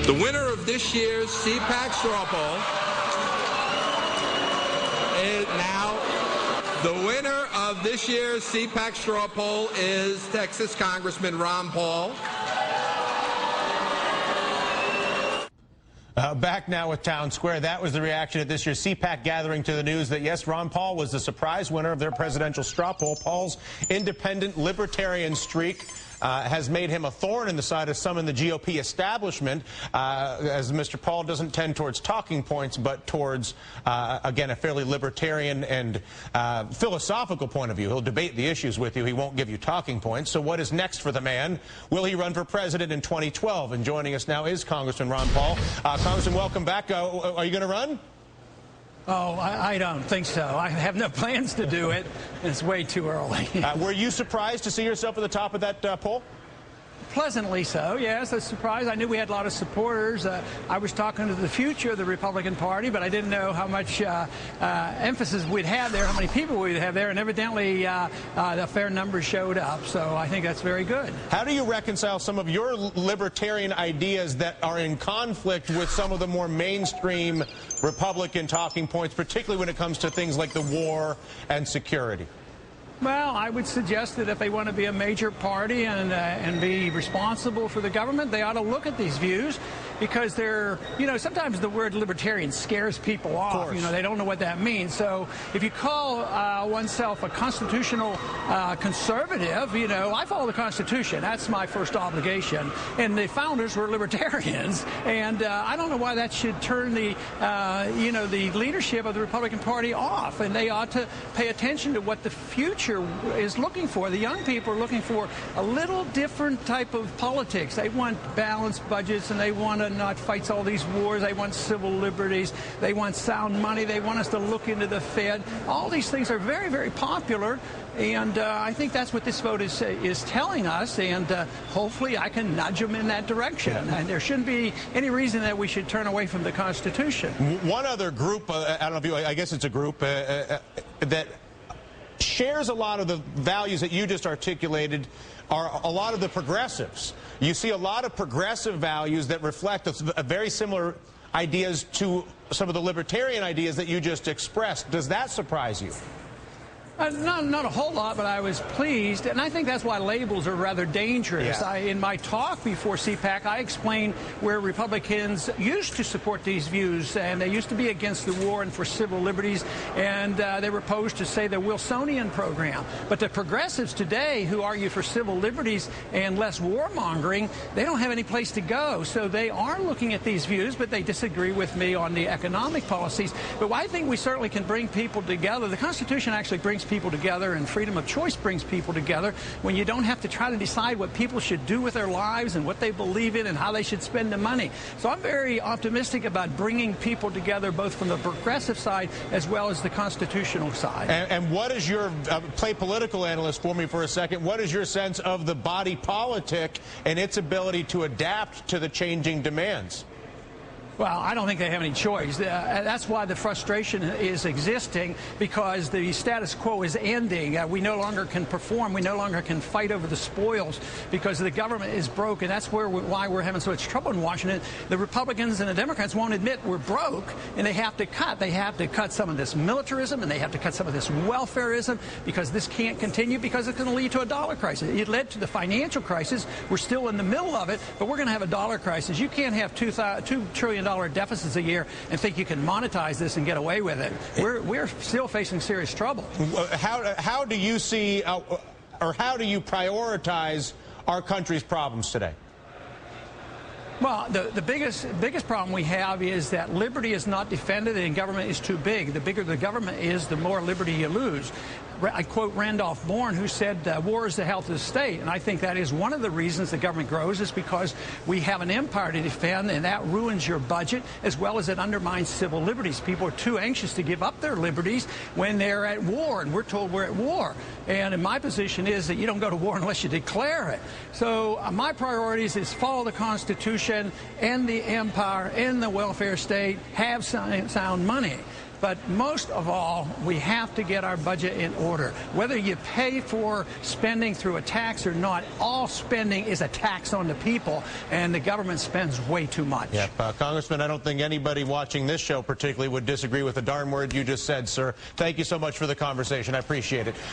The winner of this year's CPAC straw poll is now. The winner of this year's CPAC straw poll is Texas Congressman Ron Paul. Back now with Town Square. That was the reaction at this year's CPAC gathering to the news that, yes, Ron Paul was the surprise winner of their presidential straw poll. Paul's independent libertarian streak has made him a thorn in the side of some in the GOP establishment, as Mr. Paul doesn't tend towards talking points, but towards, again, a fairly libertarian and philosophical point of view. He'll debate the issues with you. He won't give you talking points. So what is next for the man? Will he run for president in 2012? And joining us now is Congressman Ron Paul. Congressman, welcome back. Are you going to run? Oh, I don't think so. I have no plans to do it. It's way too early. Were you surprised to see yourself at the top of that poll? Pleasantly so, yes. A surprise. I knew we had a lot of supporters. I was talking to the future of the Republican Party, but I didn't know how much emphasis we'd have there, how many people we'd have there, and evidently the fair numbers showed up. So I think that's very good. How do you reconcile some of your libertarian ideas that are in conflict with some of the more mainstream Republican talking points, particularly when it comes to things like the war and security? Well, I would suggest that if they want to be a major party and be responsible for the government, they ought to look at these views, because they're, sometimes the word libertarian scares people off. They don't know what that means. So if you call oneself a constitutional conservative, I follow the Constitution. That's my first obligation. And the founders were libertarians, and I don't know why that should turn the, the leadership of the Republican Party off. And they ought to pay attention to what the future is looking for. The young people are looking for a little different type of politics. They want balanced budgets, and they want to not fight all these wars. They want civil liberties. They want sound money. They want us to look into the Fed. All these things are very, very popular, and I think that's what this vote is telling us, and hopefully I can nudge them in that direction. And there shouldn't be any reason that we should turn away from the Constitution. One other group, I don't know if you, I guess it's a group that shares a lot of the values that you just articulated, are a lot of the progressives. You see a lot of progressive values that reflect a very similar ideas to some of the libertarian ideas that you just expressed. Does that surprise you? Not a whole lot, but I was pleased, and I think that's why labels are rather dangerous. Yeah. In my talk before CPAC, I explained where Republicans used to support these views, and they used to be against the war and for civil liberties, and they were opposed to, say, the Wilsonian program. But the progressives today, who argue for civil liberties and less warmongering, they don't have any place to go. So they are looking at these views, but they disagree with me on the economic policies. But I think we certainly can bring people together. The Constitution actually brings people together, and freedom of choice brings people together when you don't have to try to decide what people should do with their lives and what they believe in and how they should spend the money. So I'm very optimistic about bringing people together, both from the progressive side as well as the constitutional side. And what is your, play political analyst for me for a second, what is your sense of the body politic and its ability to adapt to the changing demands? Well, I don't think they have any choice. That's why the frustration is existing, because the status quo is ending. We no longer can perform. We no longer can fight over the spoils because the government is broke, and that's why we're having so much trouble in Washington. The Republicans and the Democrats won't admit we're broke, and they have to cut. They have to cut some of this militarism, and they have to cut some of this welfareism, because this can't continue, because it's going to lead to a dollar crisis. It led to the financial crisis. We're still in the middle of it, but we're going to have a dollar crisis. You can't have $2 trillion deficits a year and think you can monetize this and get away with it. We're still facing serious trouble. How do you see, or how do you prioritize our country's problems today? Well, the biggest problem we have is that liberty is not defended and government is too big. The bigger the government is, the more liberty you lose. I quote Randolph Bourne, who said, war is the health of the state. And I think that is one of the reasons the government grows, is because we have an empire to defend, and that ruins your budget, as well as it undermines civil liberties. People are too anxious to give up their liberties when they're at war, and we're told we're at war. And my position is that you don't go to war unless you declare it. So my priorities is follow the Constitution, end the empire, end the welfare state, have sound money. But most of all, we have to get our budget in order. Whether you pay for spending through a tax or not, all spending is a tax on the people, and the government spends way too much. Yeah, Congressman, I don't think anybody watching this show particularly would disagree with a darn word you just said, sir. Thank you so much for the conversation. I appreciate it.